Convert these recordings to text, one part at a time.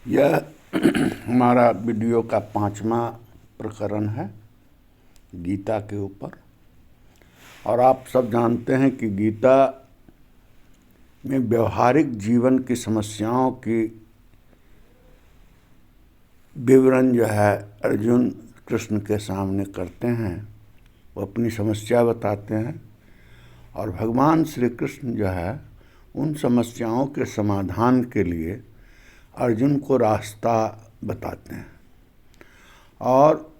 यह हमारा वीडियो का 5वां प्रकरण है गीता के ऊपर। और आप सब जानते हैं कि गीता में व्यवहारिक जीवन की समस्याओं की विवरण जो है अर्जुन कृष्ण के सामने करते हैं। वो अपनी समस्या बताते हैं और भगवान श्री कृष्ण जो है उन समस्याओं के समाधान के लिए अर्जुन को रास्ता बताते हैं। और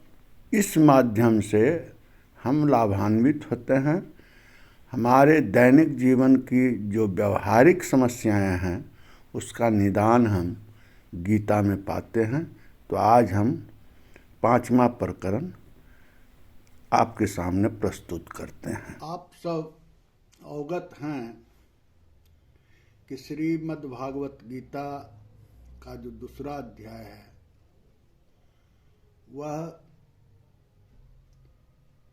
इस माध्यम से हम लाभान्वित होते हैं। हमारे दैनिक जीवन की जो व्यवहारिक समस्याएं हैं उसका निदान हम गीता में पाते हैं। तो आज हम 5वां प्रकरण आपके सामने प्रस्तुत करते हैं। आप सब अवगत हैं कि श्रीमद् भागवत गीता का जो दूसरा अध्याय है वह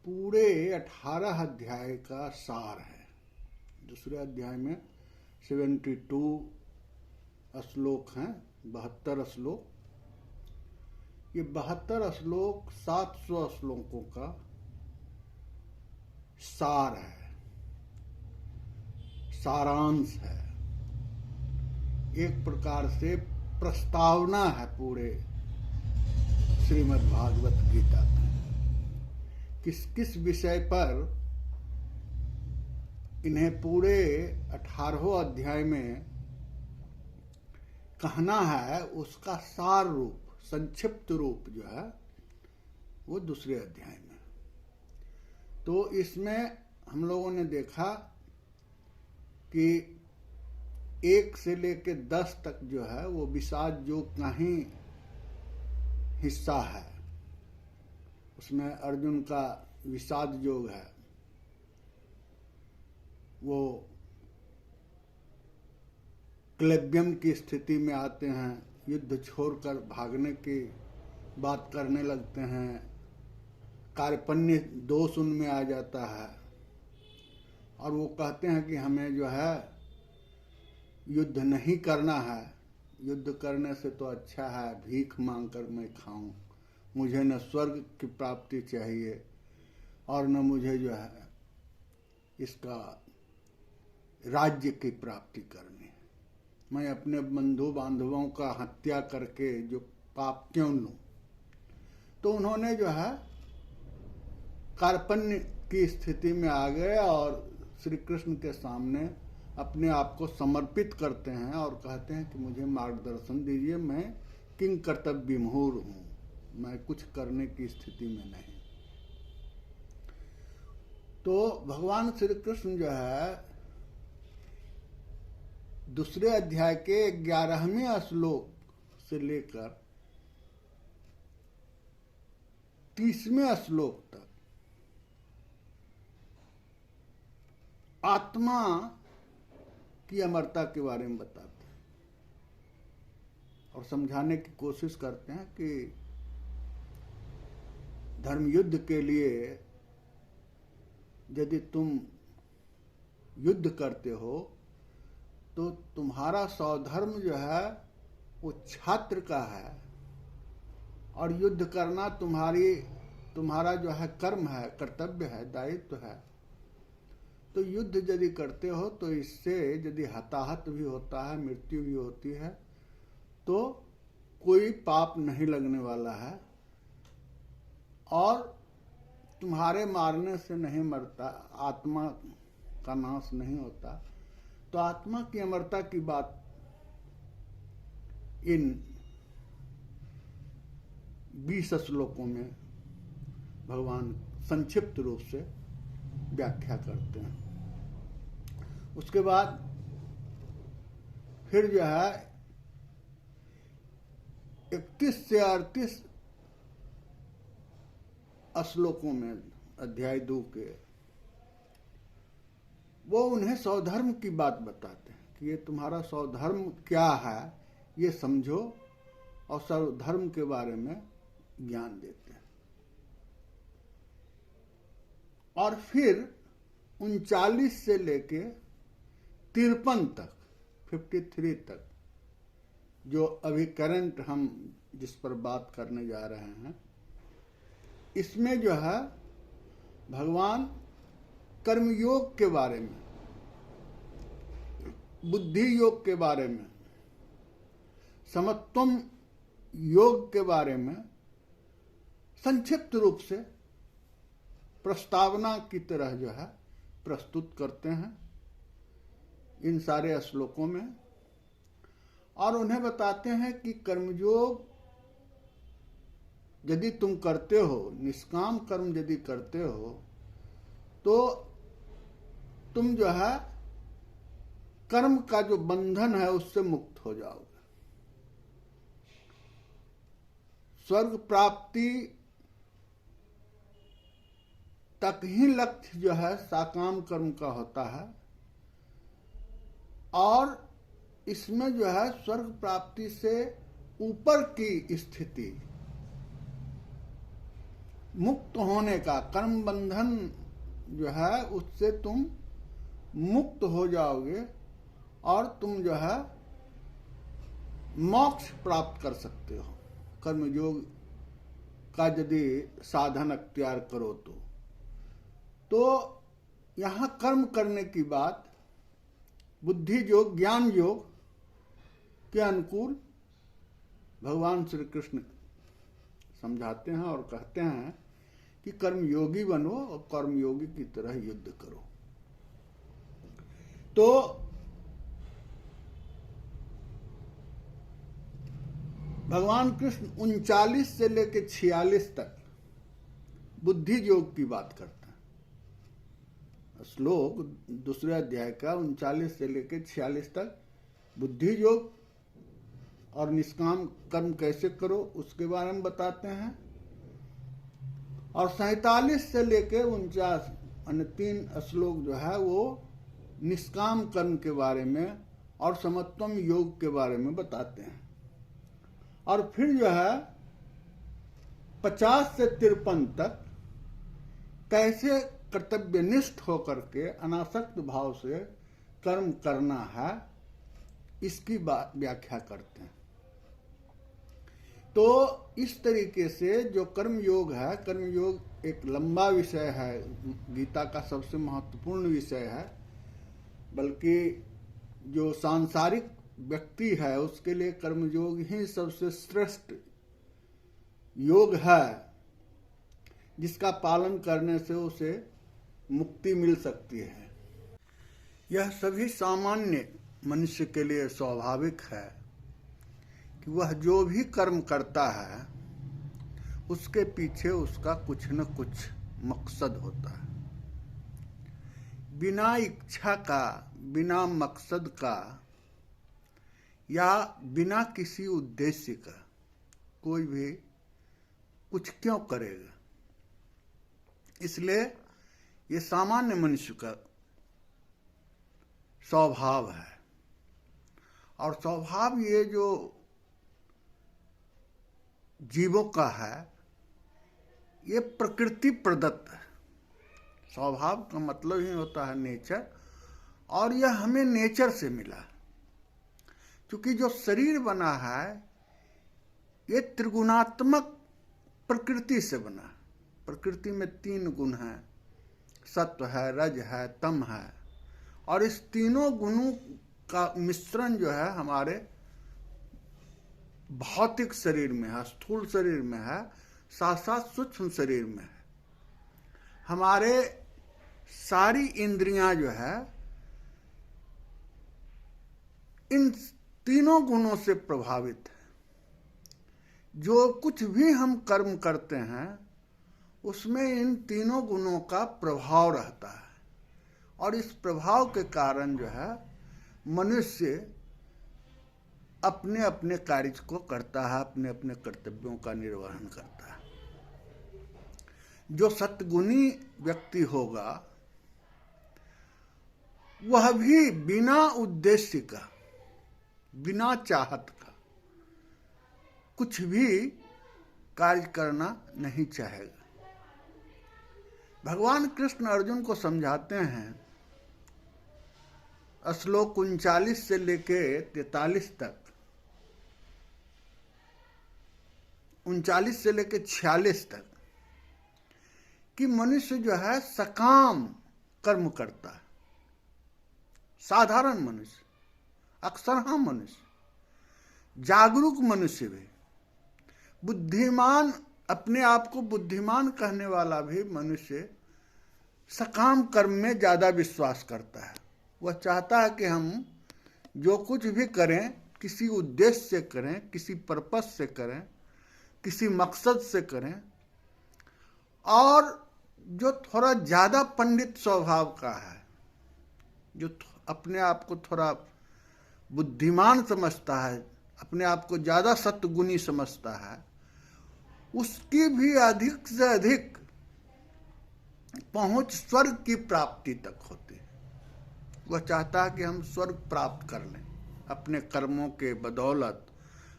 पूरे 18 अध्याय का सार है। दूसरे अध्याय में 72 श्लोक हैं, 72 श्लोक। ये 72 श्लोक 700 श्लोकों का सार है, सारांश है, एक प्रकार से प्रस्तावना है पूरे श्रीमद् भागवत गीता का। किस किस विषय पर इन्हें पूरे 18 अध्याय में कहना है उसका सार रूप, संक्षिप्त रूप जो है वो दूसरे अध्याय में। तो इसमें हम लोगों ने देखा कि 1 से लेकर 10 तक जो है वो विषाद योग का ही हिस्सा है। उसमें अर्जुन का विषाद योग है, वो क्लैब्यम की स्थिति में आते हैं, युद्ध छोड़कर भागने की बात करने लगते हैं, कार्पण्य दोष उनमें आ जाता है और वो कहते हैं कि हमें जो है युद्ध नहीं करना है, युद्ध करने से तो अच्छा है भीख मांगकर मैं खाऊं, मुझे न स्वर्ग की प्राप्ति चाहिए और न मुझे जो है इसका राज्य की प्राप्ति करनी है। मैं अपने बंधु बांधवों का हत्या करके जो पाप क्यों लूं। तो उन्होंने जो है कार्पण्य की स्थिति में आ गए और श्री कृष्ण के सामने अपने आप को समर्पित करते हैं और कहते हैं कि मुझे मार्गदर्शन दीजिए, मैं किंग कर्तव्य विमूढ़ हूं, मैं कुछ करने की स्थिति में नहीं। तो भगवान श्री कृष्ण जो है दूसरे अध्याय के 11वें श्लोक से लेकर 30वें श्लोक तक आत्मा की अमरता के बारे में बताते हैं और समझाने की कोशिश करते हैं कि धर्म युद्ध के लिए यदि तुम युद्ध करते हो तो तुम्हारा स्वधर्म जो है वो छात्र का है और युद्ध करना तुम्हारा जो है कर्म है, कर्तव्य है, दायित्व है। तो युद्ध यदि करते हो तो इससे यदि हताहत भी होता है, मृत्यु भी होती है, तो कोई पाप नहीं लगने वाला है और तुम्हारे मारने से नहीं मरता, आत्मा का नाश नहीं होता। तो आत्मा की अमरता की बात इन 20 श्लोकों में भगवान संक्षिप्त रूप से व्याख्या करते हैं। उसके बाद फिर जो है 31 से 38 श्लोकों में अध्याय 2 के वो उन्हें स्वधर्म की बात बताते हैं कि ये तुम्हारा स्वधर्म क्या है ये समझो और स्वधर्म के बारे में ज्ञान देते हैं। और फिर 39 से लेके 53 तक 53 तक जो अभी करंट हम जिस पर बात करने जा रहे हैं, इसमें जो है भगवान कर्मयोग के बारे में, बुद्धि योग के बारे में, समत्वम योग के बारे में संक्षिप्त रूप से प्रस्तावना की तरह जो है प्रस्तुत करते हैं इन सारे श्लोकों में, और उन्हें बताते हैं कि कर्मयोग यदि तुम करते हो, निष्काम कर्म यदि करते हो, तो तुम जो है कर्म का जो बंधन है उससे मुक्त हो जाओगे। स्वर्ग प्राप्ति तक ही लक्ष्य जो है साकाम कर्म का होता है, और इसमें जो है स्वर्ग प्राप्ति से ऊपर की स्थिति, मुक्त होने का, कर्म बंधन जो है उससे तुम मुक्त हो जाओगे और तुम जो है मोक्ष प्राप्त कर सकते हो कर्मयोग का यदि साधन अख्तियार करो तो यहाँ कर्म करने की बात बुद्धि योग, ज्ञान योग के अनुकूल भगवान श्री कृष्ण समझाते हैं और कहते हैं कि कर्मयोगी बनो और कर्मयोगी की तरह युद्ध करो। तो भगवान कृष्ण 39 से लेकर 46 तक बुद्धि योग की बात करते हैं। श्लोक दूसरे अध्याय का 39 से लेकर 46 तक बुद्धि योग और निष्काम कर्म कैसे करो उसके बारे में बताते हैं, और 47 से लेकर 49 अन्य 3 श्लोक जो है वो निष्काम कर्म के बारे में और समत्वम योग के बारे में बताते हैं। और फिर जो है 50 से 53 तक कैसे कर्तव्यनिष्ठ होकर के अनासक्त भाव से कर्म करना है इसकी व्याख्या करते हैं। तो इस तरीके से जो कर्म योग है, कर्म योग एक लंबा विषय है, गीता का सबसे महत्वपूर्ण विषय है, बल्कि जो सांसारिक व्यक्ति है उसके लिए कर्मयोग ही सबसे श्रेष्ठ योग है, जिसका पालन करने से उसे मुक्ति मिल सकती है। यह सभी सामान्य मनुष्य के लिए स्वाभाविक है कि वह जो भी कर्म करता है उसके पीछे उसका कुछ न कुछ मकसद होता है। बिना इच्छा का, बिना मकसद का या बिना किसी उद्देश्य का कोई भी कुछ क्यों करेगा। इसलिए ये सामान्य मनुष्य का स्वभाव है, और स्वभाव ये जो जीवों का है ये प्रकृति प्रदत्त है। स्वभाव का मतलब ही होता है नेचर, और यह हमें नेचर से मिला है। क्योंकि जो शरीर बना है ये त्रिगुणात्मक प्रकृति से बना है। प्रकृति में 3 गुण हैं, सत्व है, रज है, तम है, और इस तीनों गुणों का मिश्रण जो है हमारे भौतिक शरीर में है, स्थूल शरीर में है, साथ साथ सूक्ष्म शरीर में है। हमारे सारी इंद्रियां जो है इन तीनों गुणों से प्रभावित है। जो कुछ भी हम कर्म करते हैं उसमें इन तीनों गुणों का प्रभाव रहता है, और इस प्रभाव के कारण जो है मनुष्य अपने अपने कार्य को करता है, अपने अपने कर्तव्यों का निर्वहन करता है। जो सत्गुणी व्यक्ति होगा वह भी बिना उद्देश्य का, बिना चाहत का कुछ भी कार्य करना नहीं चाहेगा। भगवान कृष्ण अर्जुन को समझाते हैं श्लोक 39 से लेके 43 तक 39 से लेकर 46 तक कि मनुष्य जो है सकाम कर्म करता है, साधारण मनुष्य, अक्सरहा मनुष्य, जागरूक मनुष्य भी, बुद्धिमान, अपने आप को बुद्धिमान कहने वाला भी मनुष्य सकाम कर्म में ज्यादा विश्वास करता है। वह चाहता है कि हम जो कुछ भी करें किसी उद्देश्य से करें, किसी पर्पस से करें, किसी मकसद से करें, और जो थोड़ा ज्यादा पंडित स्वभाव का है, जो अपने आप को थोड़ा बुद्धिमान समझता है, अपने आप को ज्यादा सत्गुणी समझता है, उसकी भी अधिक से अधिक पहुंच स्वर्ग की प्राप्ति तक होती है। वह चाहता है कि हम स्वर्ग प्राप्त कर लें, अपने कर्मों के बदौलत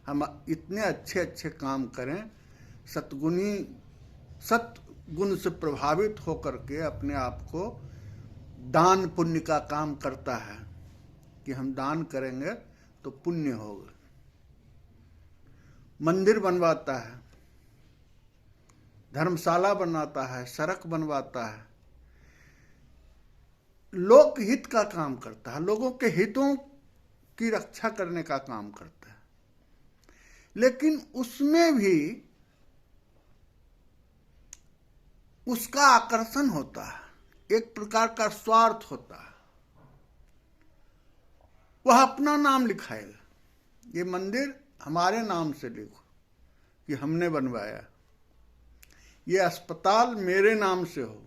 हम इतने अच्छे अच्छे काम करें, सत्गुण से प्रभावित होकर के अपने आप को दान पुण्य का काम करता है कि हम दान करेंगे तो पुण्य होगा। मंदिर बनवाता है, धर्मशाला बनाता है, सड़क बनवाता है, लोकहित का काम करता है, लोगों के हितों की रक्षा करने का काम करता है। लेकिन उसमें भी उसका आकर्षण होता है, एक प्रकार का स्वार्थ होता है। वह अपना नाम लिखाएगा, ये मंदिर हमारे नाम से लिखो कि हमने बनवाया, ये अस्पताल मेरे नाम से हो,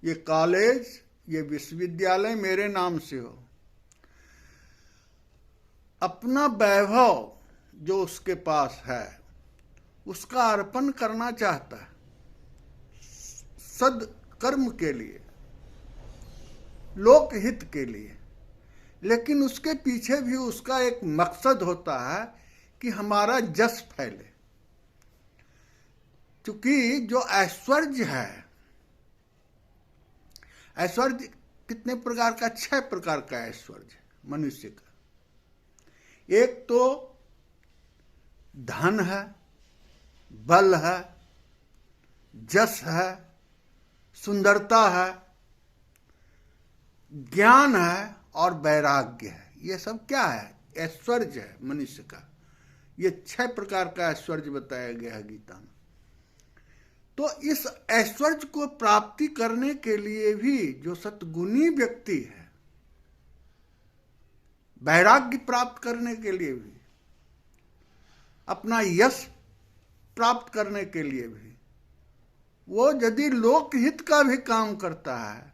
ये कॉलेज, ये विश्वविद्यालय मेरे नाम से हो। अपना वैभव जो उसके पास है उसका अर्पण करना चाहता है सदकर्म के लिए, लोकहित के लिए। लेकिन उसके पीछे भी उसका एक मकसद होता है कि हमारा जस फैले। क्योंकि जो ऐश्वर्य है, ऐश्वर्य कितने प्रकार का, 6 प्रकार का ऐश्वर्य मनुष्य का। एक तो धन है, बल है, जस है, सुंदरता है, ज्ञान है और वैराग्य है। ये सब क्या है? ऐश्वर्य है मनुष्य का। ये 6 प्रकार का ऐश्वर्य बताया गया है गीता में। तो इस ऐश्वर्य को प्राप्ति करने के लिए भी जो सतगुणी व्यक्ति है, वैराग्य प्राप्त करने के लिए भी, अपना यश प्राप्त करने के लिए भी, वो यदि लोकहित का भी काम करता है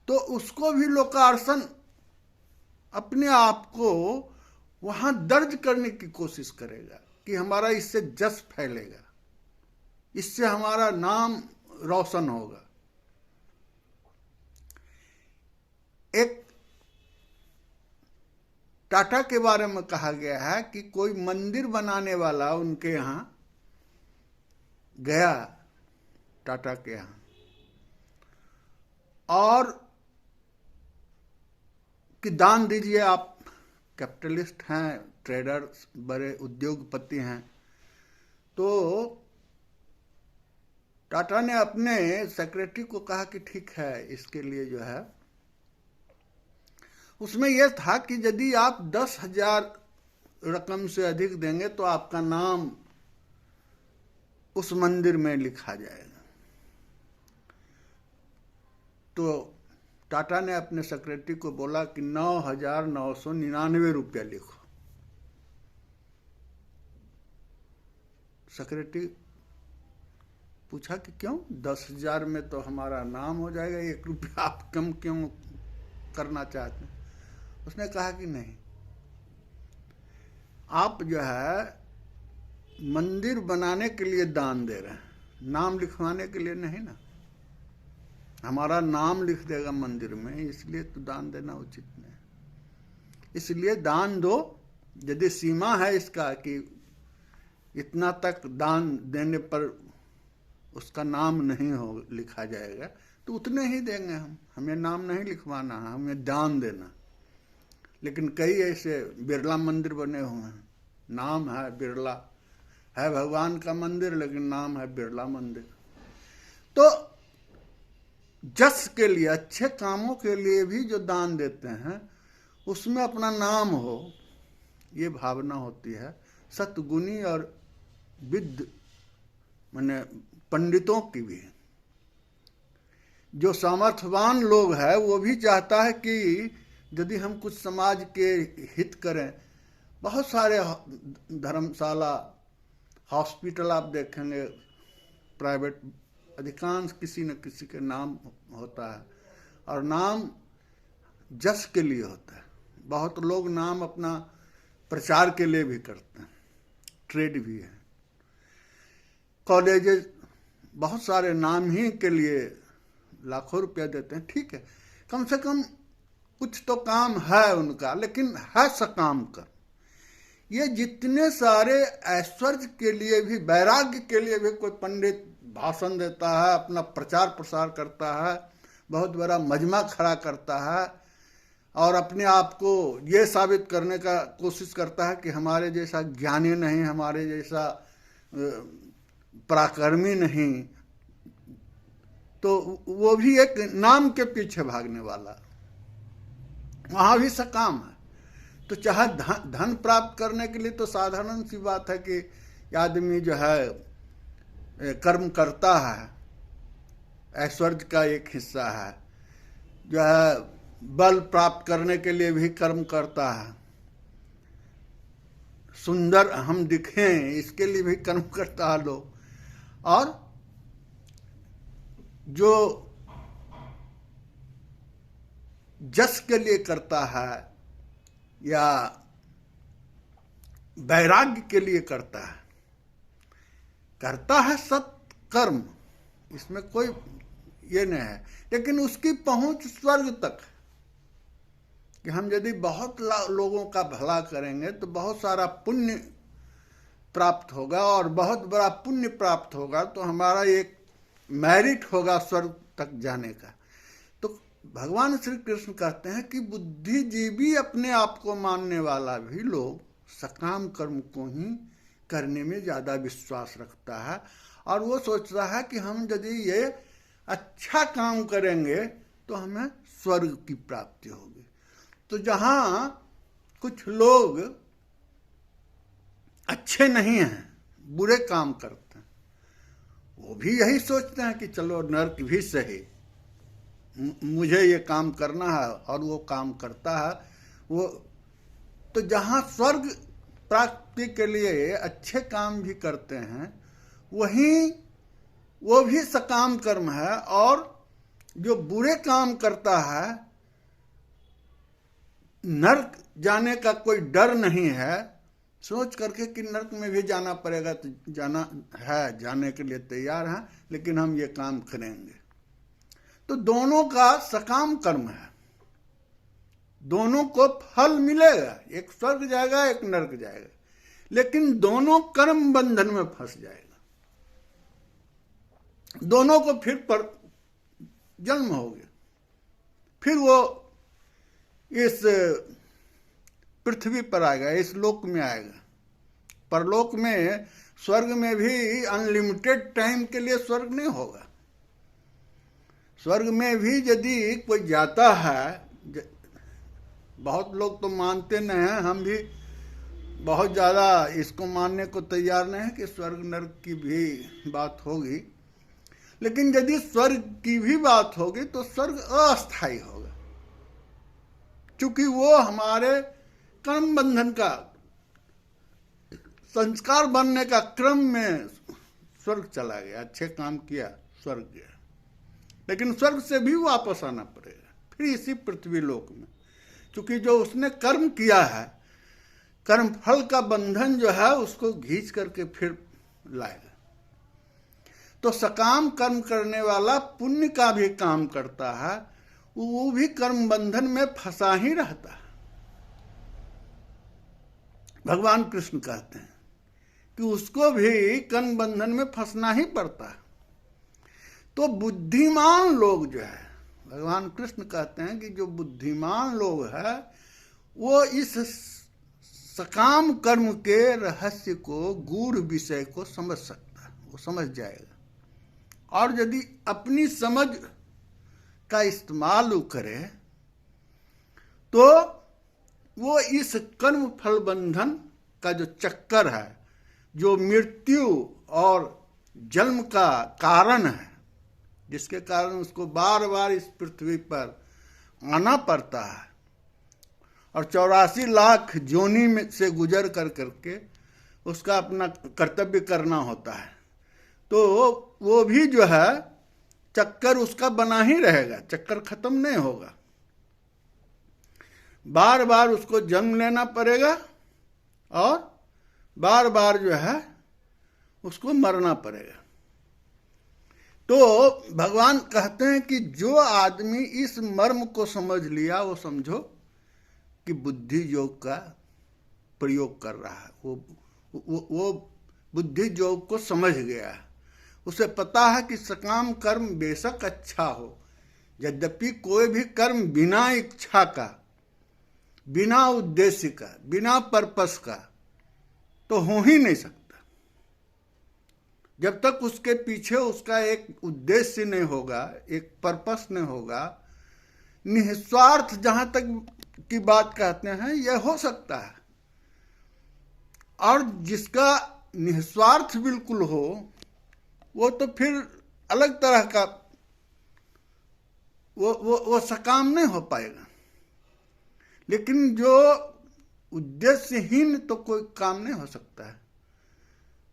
तो उसको भी लोकार्षण, अपने आप को वहां दर्ज करने की कोशिश करेगा कि हमारा इससे जस फैलेगा, इससे हमारा नाम रोशन होगा। एक टाटा के बारे में कहा गया है कि कोई मंदिर बनाने वाला उनके यहां गया, टाटा के यहां, और कि दान दीजिए, आप कैपिटलिस्ट हैं, ट्रेडर, बड़े उद्योगपति हैं। तो टाटा ने अपने सेक्रेटरी को कहा कि ठीक है, इसके लिए जो है, उसमें यह था कि यदि आप 10,000 रकम से अधिक देंगे तो आपका नाम उस मंदिर में लिखा जाएगा। तो टाटा ने अपने सेक्रेटरी को बोला कि 9,999 रुपया लिखो। सेक्रेटरी पूछा कि क्यों? 10,000 में तो हमारा नाम हो जाएगा, 1 रुपया आप कम क्यों करना चाहते हैं? उसने कहा कि नहीं, आप जो है मंदिर बनाने के लिए दान दे रहे हैं, नाम लिखवाने के लिए नहीं ना। हमारा नाम लिख देगा मंदिर में, इसलिए तो दान देना उचित नहीं। इसलिए दान दो, यदि सीमा है इसका कि इतना तक दान देने पर उसका नाम नहीं हो लिखा जाएगा, तो उतने ही देंगे हम, हमें नाम नहीं लिखवाना है, हमें दान देना। लेकिन कई ऐसे बिरला मंदिर बने हुए हैं, नाम है बिरला, है भगवान का मंदिर, लेकिन नाम है बिरला मंदिर। तो जस के लिए, अच्छे कामों के लिए भी जो दान देते हैं उसमें अपना नाम हो, ये भावना होती है सतगुणी और विद्ध माने पंडितों की भी। जो सामर्थ्यवान लोग हैं वो भी चाहता है कि यदि हम कुछ समाज के हित करें, बहुत सारे धर्मशाला, हॉस्पिटल आप देखेंगे प्राइवेट, अधिकांश किसी न किसी के नाम होता है, और नाम जस के लिए होता है। बहुत लोग नाम अपना प्रचार के लिए भी करते हैं, ट्रेड भी है। कॉलेजेस बहुत सारे नाम ही के लिए लाखों रुपया देते हैं, ठीक है, कम से कम कुछ तो काम है उनका, लेकिन है सकाम कर। ये जितने सारे ऐश्वर्य के लिए भी, वैराग्य के लिए भी कोई पंडित भाषण देता है, अपना प्रचार प्रसार करता है, बहुत बड़ा मजमा खड़ा करता है और अपने आप को ये साबित करने का कोशिश करता है कि हमारे जैसा ज्ञानी नहीं, हमारे जैसा पराक्रमी नहीं, तो वो भी एक नाम के पीछे भागने वाला, वहाँ भी सकाम है। तो चाहे धन प्राप्त करने के लिए तो साधारण सी बात है कि आदमी जो है कर्म करता है, ऐश्वर्य का एक हिस्सा है, जो है बल प्राप्त करने के लिए भी कर्म करता है, सुंदर हम दिखें इसके लिए भी कर्म करता है लोग, और जो जस के लिए करता है या वैराग्य के लिए करता है सत्कर्म, इसमें कोई ये नहीं है, लेकिन उसकी पहुंच स्वर्ग तक है कि हम यदि बहुत लोगों का भला करेंगे तो बहुत सारा पुण्य प्राप्त होगा, और बहुत बड़ा पुण्य प्राप्त होगा तो हमारा एक मेरिट होगा स्वर्ग तक जाने का। तो भगवान श्री कृष्ण कहते हैं कि बुद्धिजीवी अपने आप को मानने वाला भी लोग सकाम कर्म को ही करने में ज़्यादा विश्वास रखता है, और वो सोचता है कि हम यदि ये अच्छा काम करेंगे तो हमें स्वर्ग की प्राप्ति होगी। तो जहाँ कुछ लोग अच्छे नहीं हैं, बुरे काम करते हैं, वो भी यही सोचते हैं कि चलो नरक भी सही, मुझे ये काम करना है, और वो काम करता है वो। तो जहाँ स्वर्ग प्राप्ति के लिए अच्छे काम भी करते हैं, वहीं वो भी सकाम कर्म है, और जो बुरे काम करता है नरक जाने का कोई डर नहीं है, सोच करके कि नरक में भी जाना पड़ेगा तो जाना है, जाने के लिए तैयार हैं, लेकिन हम ये काम करेंगे। तो दोनों का सकाम कर्म है, दोनों को फल मिलेगा, एक स्वर्ग जाएगा एक नरक जाएगा, लेकिन दोनों कर्म बंधन में फंस जाएगा, दोनों को फिर पर जन्म हो गया, फिर वो इस पृथ्वी पर आएगा, इस लोक में आएगा। परलोक में, स्वर्ग में भी अनलिमिटेड टाइम के लिए स्वर्ग नहीं होगा। स्वर्ग में भी यदि कोई जाता है, बहुत लोग तो मानते नहीं हैं, हम भी बहुत ज़्यादा इसको मानने को तैयार नहीं है कि स्वर्ग नरक की भी बात होगी, लेकिन यदि स्वर्ग की भी बात होगी तो स्वर्ग अस्थायी होगा, क्योंकि वो हमारे कर्म बंधन का, संस्कार बनने का क्रम में स्वर्ग चला गया, अच्छे काम किया स्वर्ग गया, लेकिन स्वर्ग से भी वापस आना पड़ेगा फिर इसी पृथ्वी लोक में, क्योंकि जो उसने कर्म किया है, कर्म फल का बंधन जो है उसको घींच करके फिर लाएगा। तो सकाम कर्म करने वाला पुण्य का भी काम करता है, वो भी कर्म बंधन में फंसा ही रहता है। भगवान कृष्ण कहते हैं कि उसको भी कर्म बंधन में फंसना ही पड़ता है। तो बुद्धिमान लोग जो है, भगवान कृष्ण कहते हैं कि जो बुद्धिमान लोग है वो इस सकाम कर्म के रहस्य को, गूढ़ विषय को समझ सकता है, वो समझ जाएगा। और यदि अपनी समझ का इस्तेमाल वो करे तो वो इस कर्म फल बंधन का जो चक्कर है, जो मृत्यु और जन्म का कारण है, जिसके कारण उसको बार बार इस पृथ्वी पर आना पड़ता है और 84 लाख जोनी में से गुजर कर करके उसका अपना कर्तव्य करना होता है, तो वो भी जो है चक्कर उसका बना ही रहेगा, चक्कर खत्म नहीं होगा। बार बार उसको जन्म लेना पड़ेगा और बार बार जो है उसको मरना पड़ेगा। तो भगवान कहते हैं कि जो आदमी इस मर्म को समझ लिया, वो समझो कि बुद्धि योग का प्रयोग कर रहा है, वो बुद्धि योग को समझ गया है। उसे पता है कि सकाम कर्म बेशक अच्छा हो, यद्यपि कोई भी कर्म बिना इच्छा का, बिना उद्देश्य का, बिना पर्पस का तो हो ही नहीं सकता। जब तक उसके पीछे उसका एक उद्देश्य नहीं होगा, एक पर्पस नहीं होगा, निस्वार्थ जहां तक की बात कहते हैं यह हो सकता है। और जिसका निस्वार्थ बिल्कुल हो वो तो फिर अलग तरह का वो सकाम नहीं हो पाएगा। लेकिन जो उद्देश्यहीन तो कोई काम नहीं हो सकता है।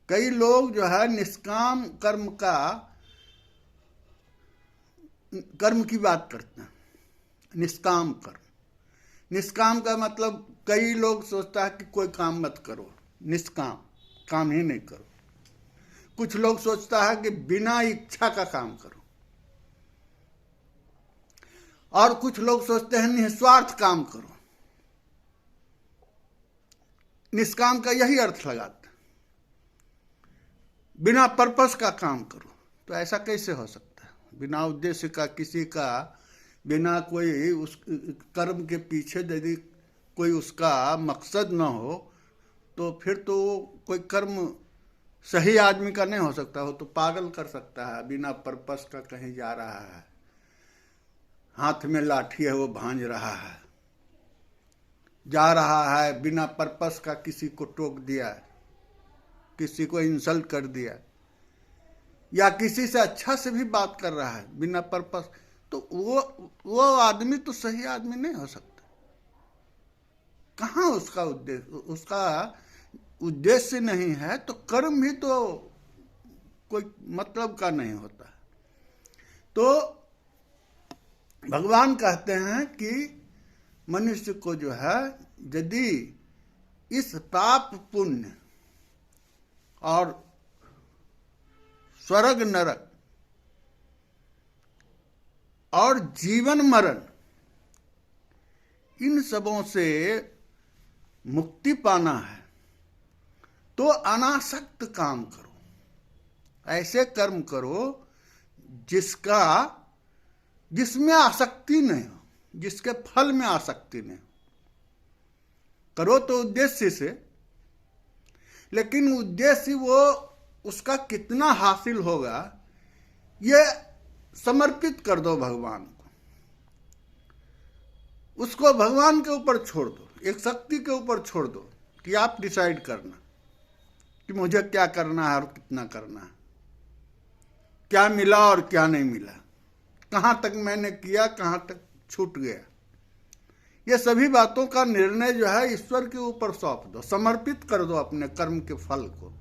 कई लोग जो है निष्काम कर्म की बात करते हैं, निष्काम कर्म। निष्काम का मतलब कई लोग सोचता है कि कोई काम मत करो, निष्काम काम ही नहीं करो। कुछ लोग सोचता है कि बिना इच्छा का काम करो, और कुछ लोग सोचते हैं निस्वार्थ काम करो। निष्काम का यही अर्थ लगाते हैं, बिना पर्पस का काम करो। तो ऐसा कैसे हो सकता है? बिना उद्देश्य का, किसी का बिना कोई उस कर्म के पीछे यदि कोई उसका मकसद न हो तो फिर तो कोई कर्म सही आदमी का नहीं हो सकता। हो तो पागल कर सकता है, बिना पर्पस का कहीं जा रहा है, हाथ में लाठी है वो भांज रहा है, जा रहा है बिना पर्पस का, किसी को टोक दिया, किसी को इंसल्ट कर दिया, या किसी से अच्छा से भी बात कर रहा है बिना पर्पस, तो वो आदमी तो सही आदमी नहीं हो सकता। कहाँ उसका उद्देश्य, उसका उद्देश्य नहीं है तो कर्म भी तो कोई मतलब का नहीं होता। तो भगवान कहते हैं कि मनुष्य को जो है यदि इस पाप पुण्य और स्वर्ग नरक और जीवन मरण इन सबों से मुक्ति पाना है तो अनासक्त काम करो, ऐसे कर्म करो जिसमें आसक्ति नहीं हो, जिसके फल में आसक्ति नहीं हो। करो तो उद्देश्य से, लेकिन उद्देश्य वो उसका कितना हासिल होगा ये समर्पित कर दो भगवान को, उसको भगवान के ऊपर छोड़ दो, एक शक्ति के ऊपर छोड़ दो कि आप डिसाइड करना कि मुझे क्या करना है और कितना करना है, क्या मिला और क्या नहीं मिला, कहाँ तक मैंने किया, कहाँ तक छूट गया। ये सभी बातों का निर्णय जो है ईश्वर के ऊपर सौंप दो, समर्पित कर दो अपने कर्म के फल को।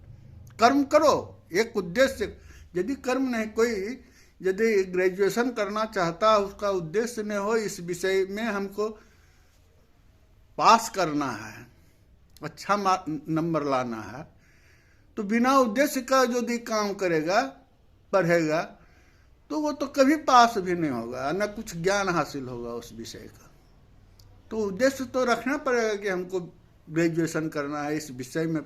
कर्म करो एक उद्देश्य, यदि कर्म नहीं, कोई यदि ग्रेजुएशन करना चाहता है, उसका उद्देश्य नहीं हो इस विषय में हमको पास करना है, अच्छा नंबर लाना है, तो बिना उद्देश्य का यदि काम करेगा, पढ़ेगा, तो वो तो कभी पास भी नहीं होगा, न कुछ ज्ञान हासिल होगा उस विषय का। तो उद्देश्य तो रखना पड़ेगा कि हमको ग्रेजुएशन करना है, इस विषय में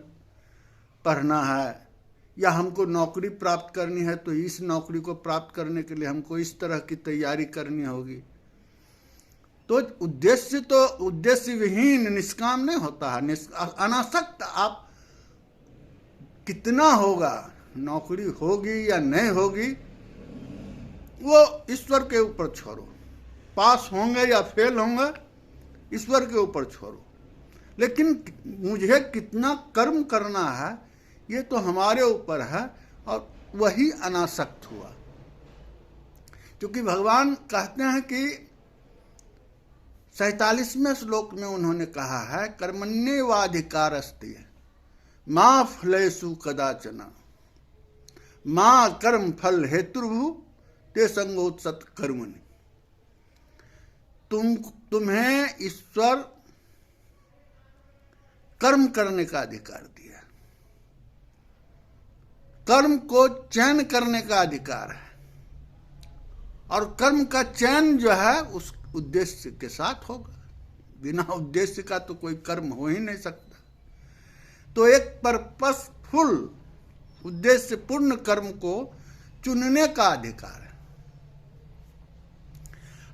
पढ़ना है, या हमको नौकरी प्राप्त करनी है तो इस नौकरी को प्राप्त करने के लिए हमको इस तरह की तैयारी करनी होगी। तो उद्देश्य विहीन निष्काम नहीं होता है। अनासक्त आप कितना होगा, नौकरी होगी या नहीं होगी, वो ईश्वर के ऊपर छोड़ो। पास होंगे या फेल होंगे, ईश्वर के ऊपर छोड़ो। लेकिन मुझे कितना कर्म करना है ये तो हमारे ऊपर है, और वही अनासक्त हुआ। क्योंकि भगवान कहते हैं कि 47वें श्लोक में उन्होंने कहा है, कर्मण्येवाधिकारस्ते मां फलेषु कदाचन मां कर्म फल हेतुर्भु ते संगोत्सत कर्मणि। तुम्हें ईश्वर कर्म करने का अधिकार दिया, कर्म को चयन करने का अधिकार है, और कर्म का चयन जो है उस उद्देश्य के साथ होगा। बिना उद्देश्य का तो कोई कर्म हो ही नहीं सकता। तो एक पर्पसफुल, उद्देश्य पूर्ण कर्म को चुनने का अधिकार है।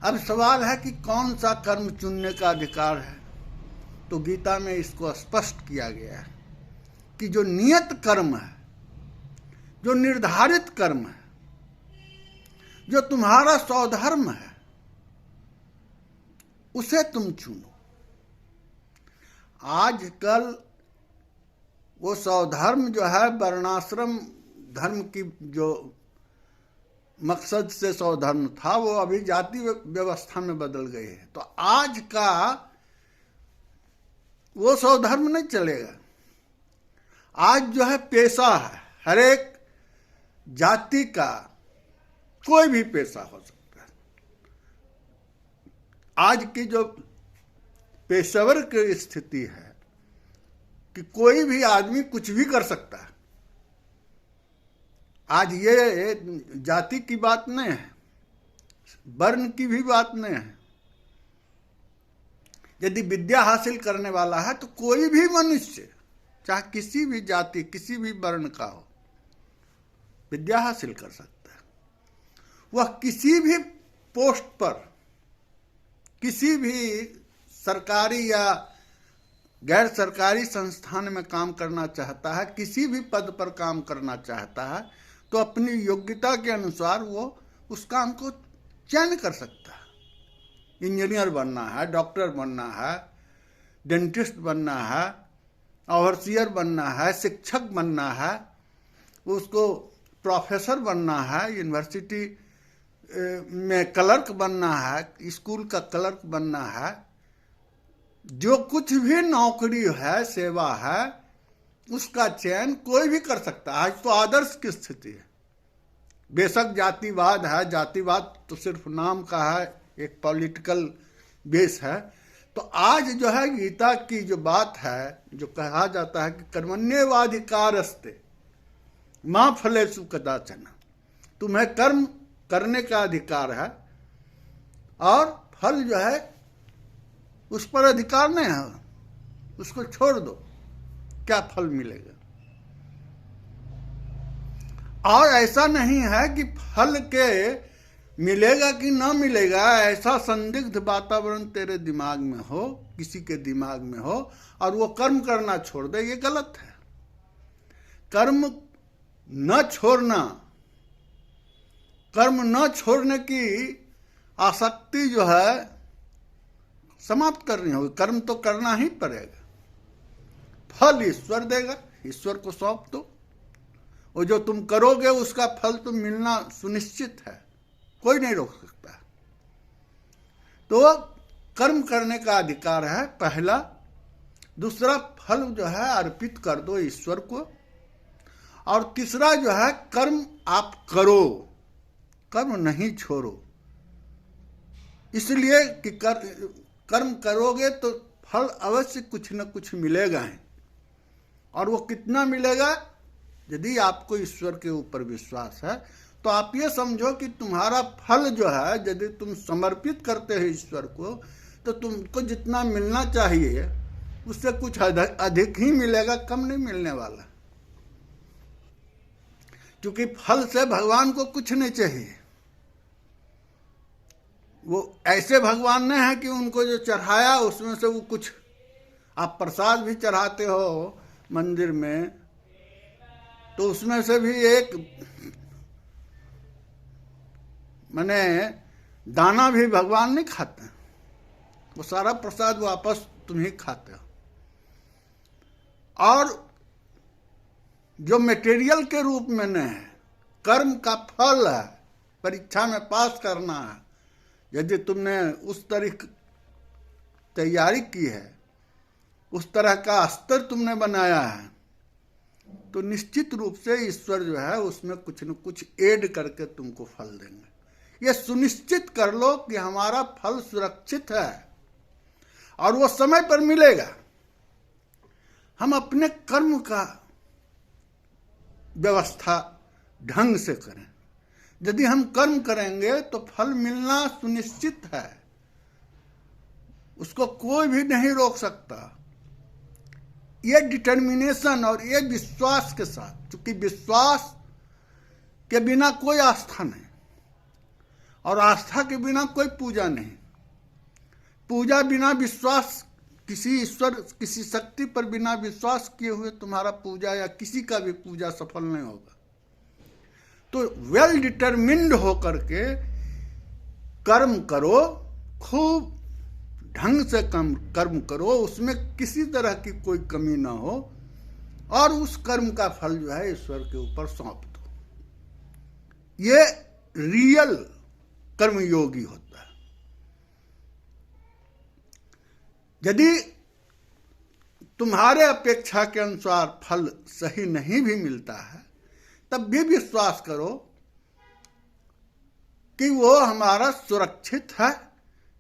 अब सवाल है कि कौन सा कर्म चुनने का अधिकार है। तो गीता में इसको स्पष्ट किया गया है कि जो नियत कर्म है, जो निर्धारित कर्म है, जो तुम्हारा स्वधर्म है, उसे तुम चुनो। आजकल वो स्वधर्म जो है, वर्णाश्रम धर्म की जो मकसद से स्वधर्म था, वो अभी जाति व्यवस्था में बदल गए है। तो आज का वो स्वधर्म नहीं चलेगा। आज जो है पेशा है, हर एक जाति का कोई भी पेशा हो सकता है। आज की जो पेशेवर की स्थिति है कि कोई भी आदमी कुछ भी कर सकता है। आज ये जाति की बात नहीं है, वर्ण की भी बात नहीं है। यदि विद्या हासिल करने वाला है तो कोई भी मनुष्य, चाहे किसी भी जाति, किसी भी वर्ण का हो, विद्या हासिल कर सकता है। वह किसी भी पोस्ट पर, किसी भी सरकारी या गैर सरकारी संस्थान में काम करना चाहता है, किसी भी पद पर काम करना चाहता है, तो अपनी योग्यता के अनुसार वो उस काम को चयन कर सकता है। इंजीनियर बनना है, डॉक्टर बनना है, डेंटिस्ट बनना है, ओवरसियर बनना है, शिक्षक बनना है, उसको प्रोफेसर बनना है, यूनिवर्सिटी में क्लर्क बनना है, स्कूल का क्लर्क बनना है। जो कुछ भी नौकरी है, सेवा है, उसका चयन कोई भी कर सकता है। आज तो आदर्श की स्थिति है। बेशक जातिवाद है, जातिवाद तो सिर्फ नाम का है, एक पॉलिटिकल बेस है। तो आज जो है गीता की जो बात है, जो कहा जाता है कि कर्मण्येवाधिकारस्ते मां फलेषु कदाचन, तुम्हें कर्म करने का अधिकार है, और फल जो है उस पर अधिकार नहीं है, उसको छोड़ दो, क्या फल मिलेगा। और ऐसा नहीं है कि फल के मिलेगा कि ना मिलेगा, ऐसा संदिग्ध वातावरण तेरे दिमाग में हो, किसी के दिमाग में हो, और वो कर्म करना छोड़ दे, ये गलत है। कर्म न छोड़ना, कर्म न छोड़ने की आसक्ति जो है समाप्त करनी होगी। कर्म तो करना ही पड़ेगा, फल ईश्वर देगा, ईश्वर को सौंप दो। और जो तुम करोगे उसका फल तो मिलना सुनिश्चित है, कोई नहीं रोक सकता। तो कर्म करने का अधिकार है पहला। दूसरा, फल जो है अर्पित कर दो ईश्वर को। और तीसरा जो है, कर्म आप करो, कर्म नहीं छोड़ो। इसलिए कि कर्म करोगे तो फल अवश्य कुछ न कुछ मिलेगा ही। और वो कितना मिलेगा, यदि आपको ईश्वर के ऊपर विश्वास है तो आप ये समझो कि तुम्हारा फल जो है, यदि तुम समर्पित करते हो ईश्वर को, तो तुमको जितना मिलना चाहिए उससे कुछ अधिक ही मिलेगा, कम नहीं मिलने वाला। क्योंकि फल से भगवान को कुछ नहीं चाहिए। वो ऐसे भगवान नहीं है कि उनको जो चढ़ाया उसमें से वो कुछ, आप प्रसाद भी चढ़ाते हो मंदिर में तो उसमें से भी एक माने दाना भी भगवान नहीं खाते, वो सारा प्रसाद वापस तुम ही खाते हो। और जो मटेरियल के रूप में नहीं है, कर्म का फल है, परीक्षा में पास करना है। यदि तुमने उस तरह तैयारी की है, उस तरह का स्तर तुमने बनाया है, तो निश्चित रूप से ईश्वर जो है उसमें कुछ न कुछ ऐड करके तुमको फल देंगे। ये सुनिश्चित कर लो कि हमारा फल सुरक्षित है और वो समय पर मिलेगा। हम अपने कर्म का व्यवस्था ढंग से करें। यदि हम कर्म करेंगे तो फल मिलना सुनिश्चित है, उसको कोई भी नहीं रोक सकता। ये डिटर्मिनेशन और ये विश्वास के साथ, क्योंकि विश्वास के बिना कोई आस्था नहीं और आस्था के बिना कोई पूजा नहीं। पूजा बिना विश्वास, किसी ईश्वर किसी शक्ति पर बिना विश्वास किए हुए तुम्हारा पूजा या किसी का भी पूजा सफल नहीं होगा। तो वेल डिटरमिन्ड होकर के कर्म करो, खूब ढंग से कर्म करो, उसमें किसी तरह की कोई कमी ना हो और उस कर्म का फल जो है ईश्वर के ऊपर सौंप दो। ये रियल कर्मयोगी होता है। यदि तुम्हारे अपेक्षा के अनुसार फल सही नहीं भी मिलता है, तब भी विश्वास करो कि वो हमारा सुरक्षित है।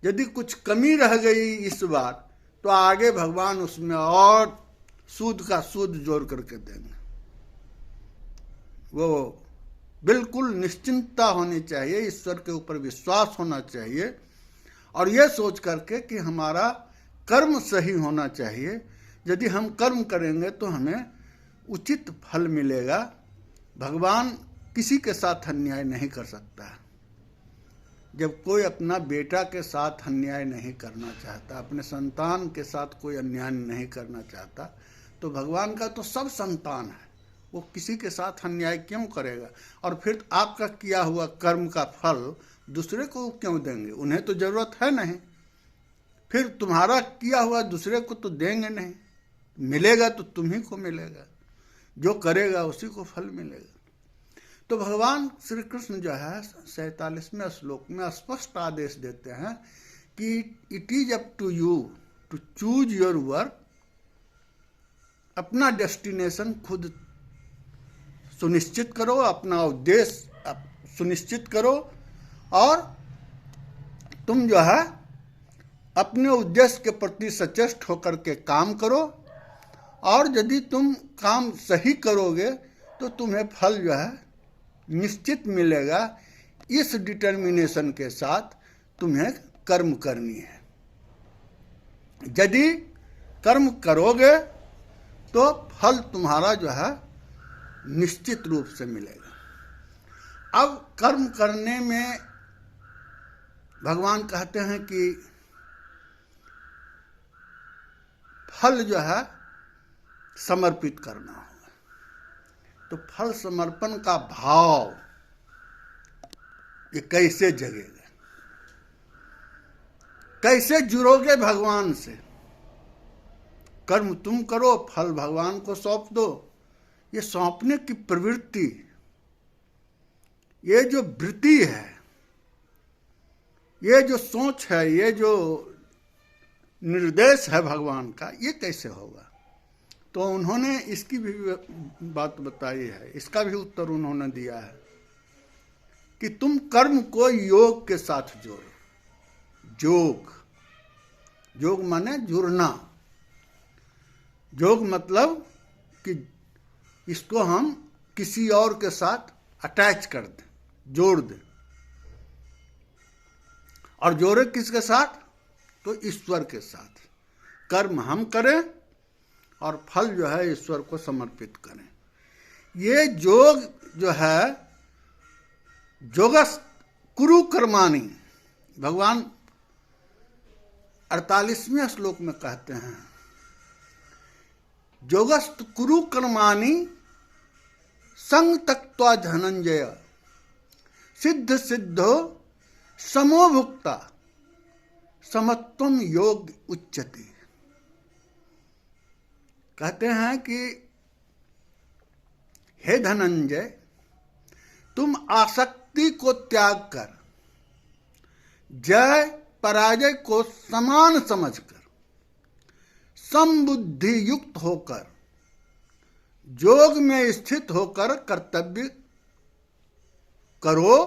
यदि कुछ कमी रह गई इस बार, तो आगे भगवान उसमें और सूद का सूद जोड़ करके देंगे। वो बिल्कुल निश्चिंतता होनी चाहिए, ईश्वर के ऊपर विश्वास होना चाहिए और ये सोच करके कि हमारा कर्म सही होना चाहिए। यदि हम कर्म करेंगे तो हमें उचित फल मिलेगा। भगवान किसी के साथ अन्याय नहीं कर सकता है। जब कोई अपना बेटा के साथ अन्याय नहीं करना चाहता, अपने संतान के साथ कोई अन्याय नहीं करना चाहता, तो भगवान का तो सब संतान है, वो किसी के साथ अन्याय क्यों करेगा? और फिर आपका किया हुआ कर्म का फल दूसरे को क्यों देंगे? उन्हें तो जरूरत है नहीं। फिर तुम्हारा किया हुआ दूसरे को तो देंगे नहीं, मिलेगा तो तुम्ही को मिलेगा, जो करेगा उसी को फल मिलेगा। तो भगवान श्री कृष्ण जो है 47वें श्लोक में स्पष्ट आदेश देते हैं कि it is up to you to choose your work. अपना डेस्टिनेशन खुद सुनिश्चित करो, अपना उद्देश्य सुनिश्चित करो और तुम जो है अपने उद्देश्य के प्रति सचेष्ट होकर के काम करो। और यदि तुम काम सही करोगे तो तुम्हें फल जो है निश्चित मिलेगा। इस डिटर्मिनेशन के साथ तुम्हें कर्म करनी है। यदि कर्म करोगे तो फल तुम्हारा जो है निश्चित रूप से मिलेगा। अब कर्म करने में भगवान कहते हैं कि फल जो है समर्पित करना होगा। तो फल समर्पण का भाव ये कैसे जगेगा? कैसे जुड़ोगे भगवान से? कर्म तुम करो, फल भगवान को सौंप दो। ये सौंपने की प्रवृत्ति, ये जो वृत्ति है, ये जो सोच है, ये जो निर्देश है भगवान का, ये कैसे होगा? तो उन्होंने इसकी भी बात बताई है, इसका भी उत्तर उन्होंने दिया है कि तुम कर्म को योग के साथ जोड़ो। योग माने जुड़ना। योग मतलब कि इसको हम किसी और के साथ अटैच कर दें, जोड़ दें। और जोड़े किसके साथ? तो ईश्वर के साथ। कर्म हम करें और फल जो है ईश्वर को समर्पित करें। ये योग जो है, योगस कुरु कर्माणि, भगवान 48वें श्लोक में कहते हैं, योगस्त कुरु कर्माणि संग त्यक्त्वा धनंजय सिद्ध सिद्धो समो भुक्ता समत्वम योग उच्यते। कहते हैं कि हे धनंजय, तुम आसक्ति को त्याग कर जय पराजय को समान समझकर समबुद्धि युक्त होकर योग में स्थित होकर कर्तव्य करो,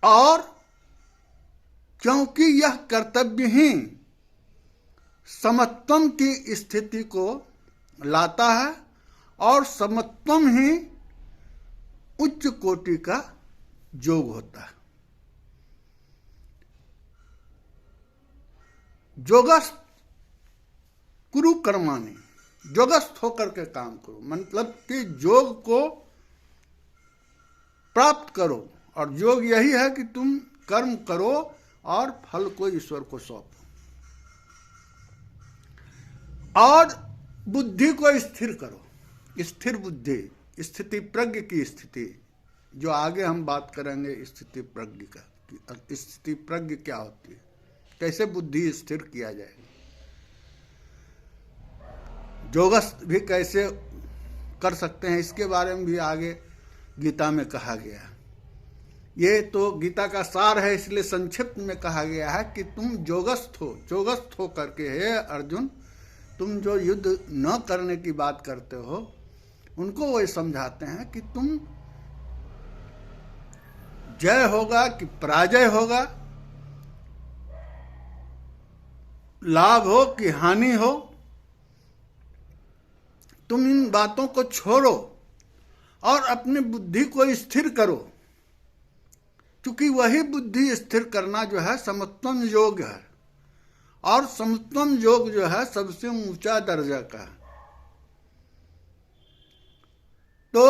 और क्योंकि यह कर्तव्य ही समत्वम की स्थिति को लाता है और समत्वम ही उच्च कोटि का योग होता है। योगस्थ कुरु कर्माणि, योगस्थ होकर के काम करो, मतलब कि योग को प्राप्त करो, और योग यही है कि तुम कर्म करो और फल को ईश्वर को सौंपो, और बुद्धि को स्थिर करो। स्थिर बुद्धि, स्थिति प्रज्ञ की स्थिति, जो आगे हम बात करेंगे स्थिति प्रज्ञ का, स्थिति प्रज्ञ क्या होती है, कैसे बुद्धि स्थिर किया जाए, योगस्थ भी कैसे कर सकते हैं, इसके बारे में भी आगे गीता में कहा गया है। ये तो गीता का सार है, इसलिए संक्षिप्त में कहा गया है कि तुम योगस्थ हो। योगस्थ हो करके हे अर्जुन, तुम जो युद्ध न करने की बात करते हो, उनको वो समझाते हैं कि तुम जय होगा कि पराजय होगा, लाभ हो कि हानि हो, तुम इन बातों को छोड़ो और अपनी बुद्धि को स्थिर करो, क्योंकि वही बुद्धि स्थिर करना जो है समत्वम योग है, और समत्वम योग जो है सबसे ऊंचा दर्जा का है। तो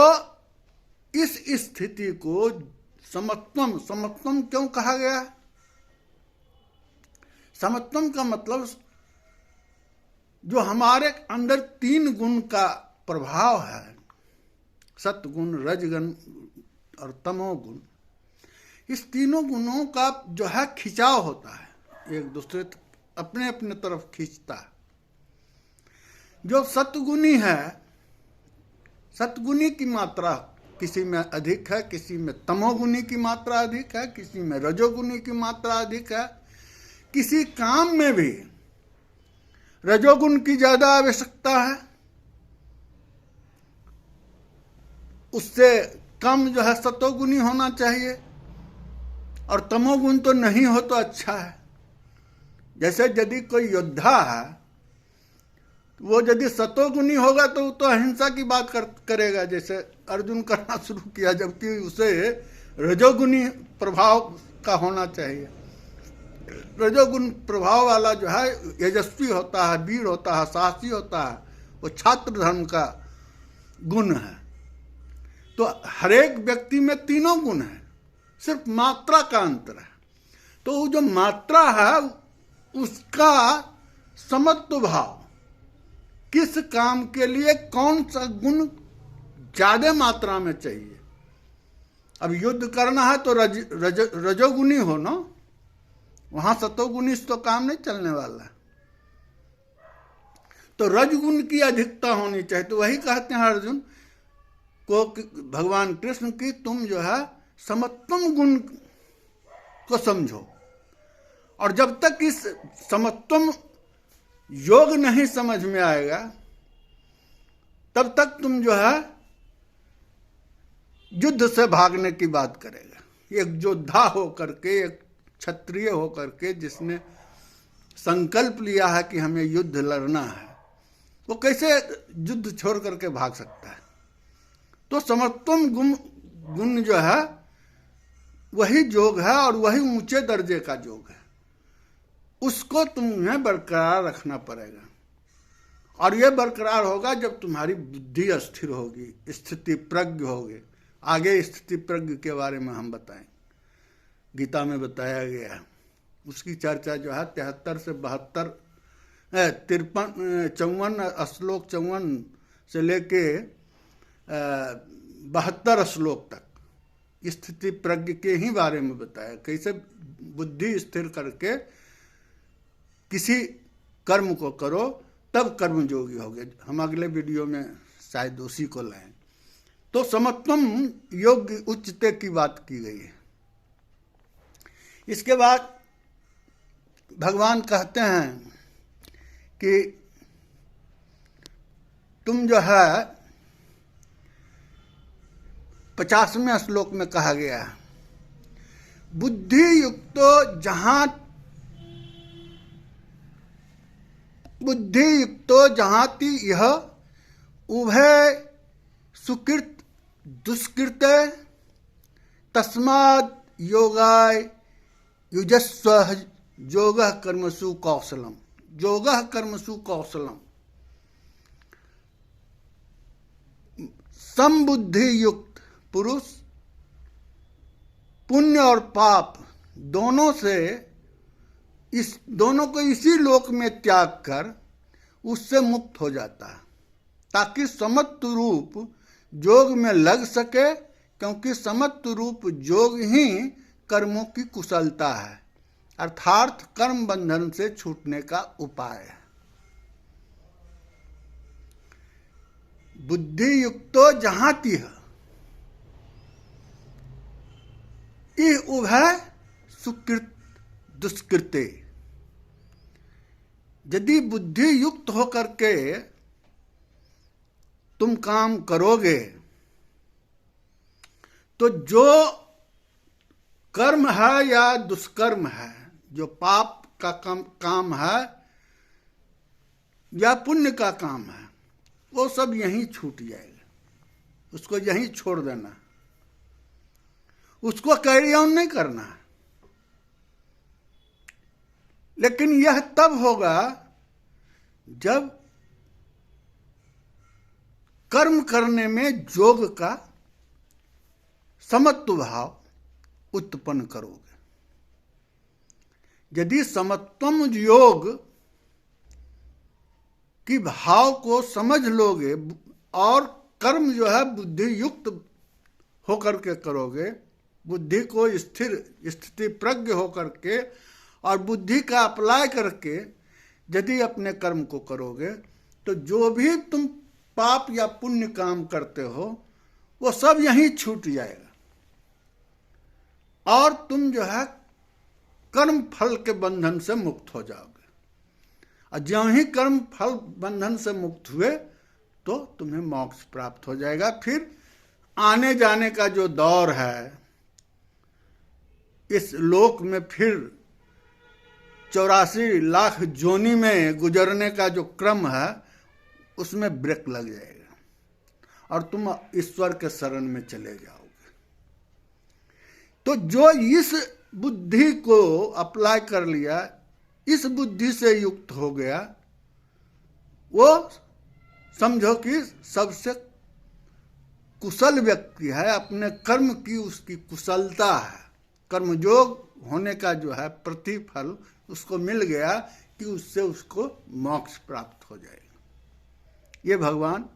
इस स्थिति को समत्वम, समत्वम क्यों कहा गया? समत्वम का मतलब जो हमारे अंदर 3 गुण का प्रभाव है, सत्गुण, रजगुण और तमोगुण, इस तीनों गुणों का जो है खिंचाव होता है, एक दूसरे अपने अपने तरफ खींचता है। जो सत्गुणी है, सत्गुणी की मात्रा किसी में अधिक है, किसी में तमोगुणी की मात्रा अधिक है, किसी में रजोगुणी की मात्रा अधिक है। किसी काम में भी रजोगुण की ज्यादा आवश्यकता है, उससे कम जो है सतोगुणी होना चाहिए, और तमोगुण तो नहीं हो तो अच्छा है। जैसे यदि कोई योद्धा है, वो यदि सतोगुणी होगा तो वो तो अहिंसा की बात करेगा, जैसे अर्जुन करना शुरू किया, जबकि उसे रजोगुणी प्रभाव का होना चाहिए। रजोगुण प्रभाव वाला जो है यशस्वी होता है, वीर होता है, साहसी होता है, वो छात्र धर्म का गुण है। तो हरेक व्यक्ति में तीनों गुण है, सिर्फ मात्रा का अंतर है। तो वो जो मात्रा है उसका समत्व भाव, किस काम के लिए कौन सा गुण ज्यादा मात्रा में चाहिए। अब युद्ध करना है तो रजोगुणी हो ना, वहां सतोगुणी से तो काम नहीं चलने वाला है। तो रजगुण की अधिकता होनी चाहिए। तो वही कहते हैं अर्जुन को, भगवान कृष्ण की तुम जो है समत्वम गुण को समझो, और जब तक इस समत्वम योग नहीं समझ में आएगा तब तक तुम जो है युद्ध से भागने की बात करेगा। एक योद्धा होकर के, एक क्षत्रिय होकर के, जिसने संकल्प लिया है कि हमें युद्ध लड़ना है, वो कैसे युद्ध छोड़ करके भाग सकता है। तो समत्वम गुण जो है वही योग है, और वही ऊंचे दर्जे का योग है। उसको तुम्हें बरकरार रखना पड़ेगा, और यह बरकरार होगा जब तुम्हारी बुद्धि स्थिर होगी, स्थिति प्रज्ञ होगी। आगे स्थिति प्रज्ञ के बारे में हम बताएं। गीता में बताया गया है। उसकी चर्चा जो है 73 से 52 54 श्लोक 54 से लेके 72 श्लोक तक स्थिति प्रज्ञ के ही बारे में बताया, कैसे बुद्धि स्थिर करके किसी कर्म को करो तब कर्मयोगी होगे। हम अगले वीडियो में शायद उसी को लाएं। तो समत्वम योग्य उच्चते की बात की गई है। इसके बाद भगवान कहते हैं कि तुम जो है 50वें श्लोक में कहा गया है, बुद्धि युक्तो जहाति यह उभय सुकृत दुष्कृत तस्माद् योगाय युजस्व योगः कर्मसु कौशलम। योगः कर्मसु कौशलम। समबुद्धि युक्त पुरुष पुण्य और पाप दोनों को इसी लोक में त्याग कर उससे मुक्त हो जाता है, ताकि समत्व रूप योग में लग सके, क्योंकि समत्व रूप योग ही कर्मों की कुशलता है, अर्थात कर्म बंधन से छूटने का उपाय है। बुद्धि युक्तो जहाति है उभय सुकृत दुष्कृते। यदि बुद्धि युक्त होकर के तुम काम करोगे तो जो कर्म है या दुष्कर्म है, जो पाप का काम है या पुण्य का काम है, वो सब यहीं छूट जाएगा। उसको यहीं छोड़ देना, उसको कैरी ऑन नहीं करना। लेकिन यह तब होगा जब कर्म करने में योग का समत्व भाव उत्पन्न करोगे। यदि समत्वम योग की भाव को समझ लोगे और कर्म जो है बुद्धि युक्त होकर के करोगे, बुद्धि को स्थिति प्रज्ञ होकर के और बुद्धि का अप्लाई करके यदि अपने कर्म को करोगे, तो जो भी तुम पाप या पुण्य काम करते हो वो सब यहीं छूट जाएगा और तुम जो है कर्म फल के बंधन से मुक्त हो जाओगे। और ज्यों ही कर्म फल बंधन से मुक्त हुए तो तुम्हें मोक्ष प्राप्त हो जाएगा। फिर आने जाने का जो दौर है इस लोक में, फिर 84 लाख जोनी में गुजरने का जो क्रम है उसमें ब्रेक लग जाएगा और तुम ईश्वर के शरण में चले जाओगे। तो जो इस बुद्धि को अप्लाई कर लिया, इस बुद्धि से युक्त हो गया, वो समझो कि सबसे कुशल व्यक्ति है। अपने कर्म की उसकी कुशलता है, कर्मयोग होने का जो है प्रतिफल उसको मिल गया कि उससे उसको मोक्ष प्राप्त हो जाएगा। ये भगवान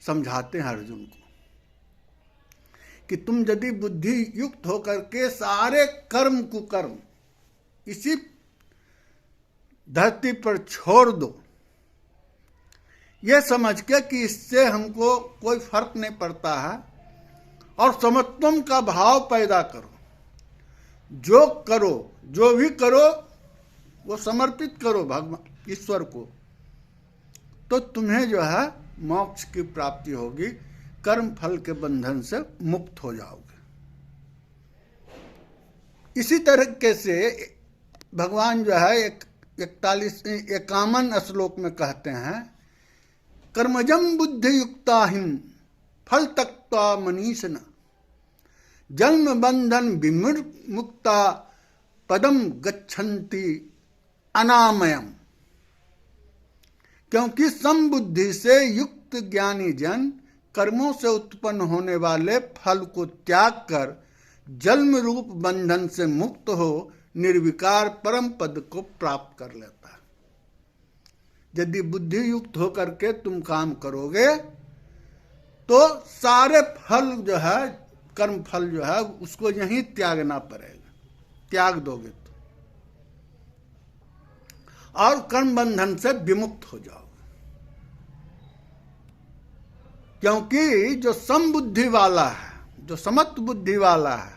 समझाते हैं अर्जुन को कि तुम यदि बुद्धि युक्त होकर के सारे कर्म कुकर्म इसी धरती पर छोड़ दो, ये समझ के कि इससे हमको कोई फर्क नहीं पड़ता है, और समत्वम का भाव पैदा करो। जो करो, जो भी करो वो समर्पित करो भगवान ईश्वर को, तो तुम्हें जो है मोक्ष की प्राप्ति होगी, कर्म फल के बंधन से मुक्त हो जाओगे। इसी तरीके से भगवान जो है 51 श्लोक में कहते हैं, कर्मजम बुद्धि युक्ता हिम फल तक्ता मनीषन जन्म बंधन विमुक्ता पदम गच्छन्ति अनामयम। क्योंकि समबुद्धि से युक्त ज्ञानी जन कर्मों से उत्पन्न होने वाले फल को त्याग कर जन्म रूप बंधन से मुक्त हो निर्विकार परम पद को प्राप्त कर लेता है। यदि बुद्धि युक्त होकर के तुम काम करोगे तो सारे फल जो है, कर्म फल जो है, उसको यहीं त्यागना पड़ेगा, त्याग दोगे तो, और कर्म बंधन से विमुक्त हो जाओगे। क्योंकि जो समबुद्धि वाला है, जो समत्व बुद्धि वाला है,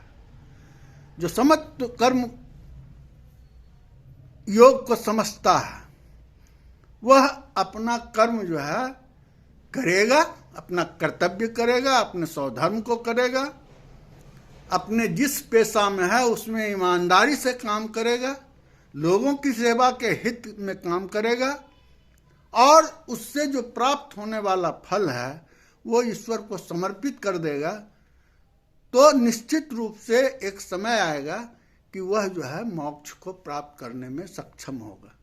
जो समत्व कर्म योग को समझता है, वह अपना कर्म जो है करेगा, अपना कर्तव्य करेगा, अपने स्वधर्म को करेगा, अपने जिस पेशा में है उसमें ईमानदारी से काम करेगा, लोगों की सेवा के हित में काम करेगा, और उससे जो प्राप्त होने वाला फल है वो ईश्वर को समर्पित कर देगा। तो निश्चित रूप से एक समय आएगा कि वह जो है मोक्ष को प्राप्त करने में सक्षम होगा,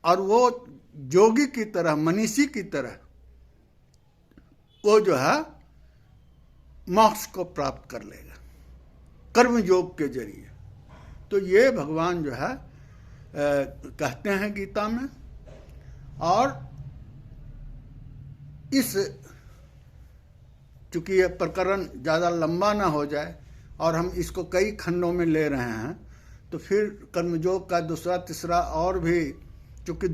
और वो योगी की तरह, मनीषी की तरह वो जो है मोक्ष को प्राप्त कर लेगा कर्म योग के जरिए। तो ये भगवान जो है कहते हैं गीता में। और इस, चूंकि यह प्रकरण ज़्यादा लंबा ना हो जाए और हम इसको कई खंडों में ले रहे हैं, तो फिर कर्मयोग का दूसरा तीसरा और भी, चूंकि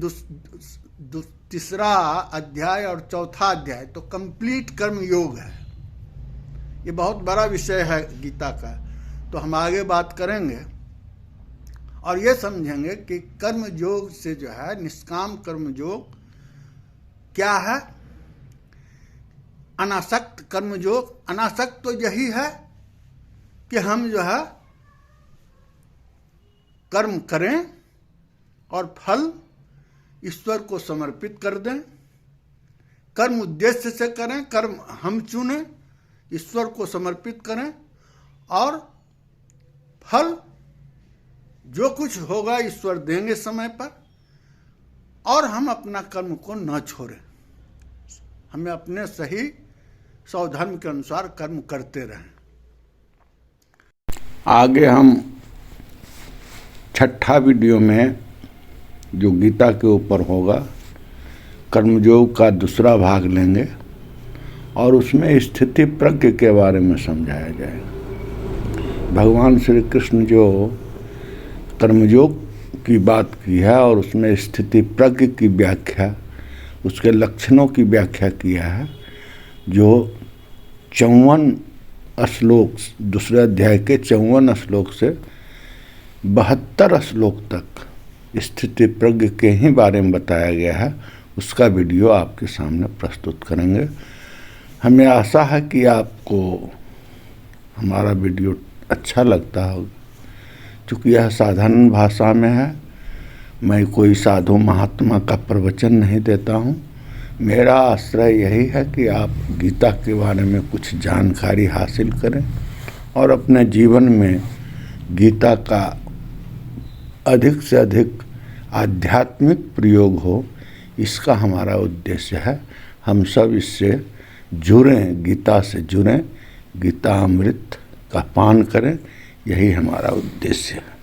तीसरा अध्याय और चौथा अध्याय तो कंप्लीट कर्म योग है, ये बहुत बड़ा विषय है गीता का। तो हम आगे बात करेंगे और ये समझेंगे कि कर्म योग से जो है, निष्काम कर्म योग क्या है, अनासक्त कर्म योग। अनासक्त तो यही है कि हम जो है कर्म करें और फल ईश्वर को समर्पित कर दें, कर्म उद्देश्य से करें, कर्म हम चुनें, ईश्वर को समर्पित करें, और फल जो कुछ होगा ईश्वर देंगे समय पर, और हम अपना कर्म को न छोड़ें, हमें अपने सही स्वधर्म के अनुसार कर्म करते रहें। आगे हम छठा वीडियो में जो गीता के ऊपर होगा, कर्मयोग का दूसरा भाग लेंगे और उसमें स्थिति प्रज्ञ के बारे में समझाया जाएगा। भगवान श्री कृष्ण जो कर्मयोग की बात की है और उसमें स्थिति प्रज्ञ की व्याख्या, उसके लक्षणों की व्याख्या किया है, जो 54 श्लोक, दूसरे अध्याय के 54 श्लोक से 72 श्लोक तक स्थिति प्रज्ञ के ही बारे में बताया गया है। उसका वीडियो आपके सामने प्रस्तुत करेंगे। हमें आशा है कि आपको हमारा वीडियो अच्छा लगता होगा, क्योंकि यह साधारण भाषा में है। मैं कोई साधु महात्मा का प्रवचन नहीं देता हूँ। मेरा आश्रय यही है कि आप गीता के बारे में कुछ जानकारी हासिल करें और अपने जीवन में गीता का अधिक से अधिक आध्यात्मिक प्रयोग हो, इसका हमारा उद्देश्य है। हम सब इससे जुड़ें, गीता से जुड़ें, गीता अमृत का पान करें, यही हमारा उद्देश्य है।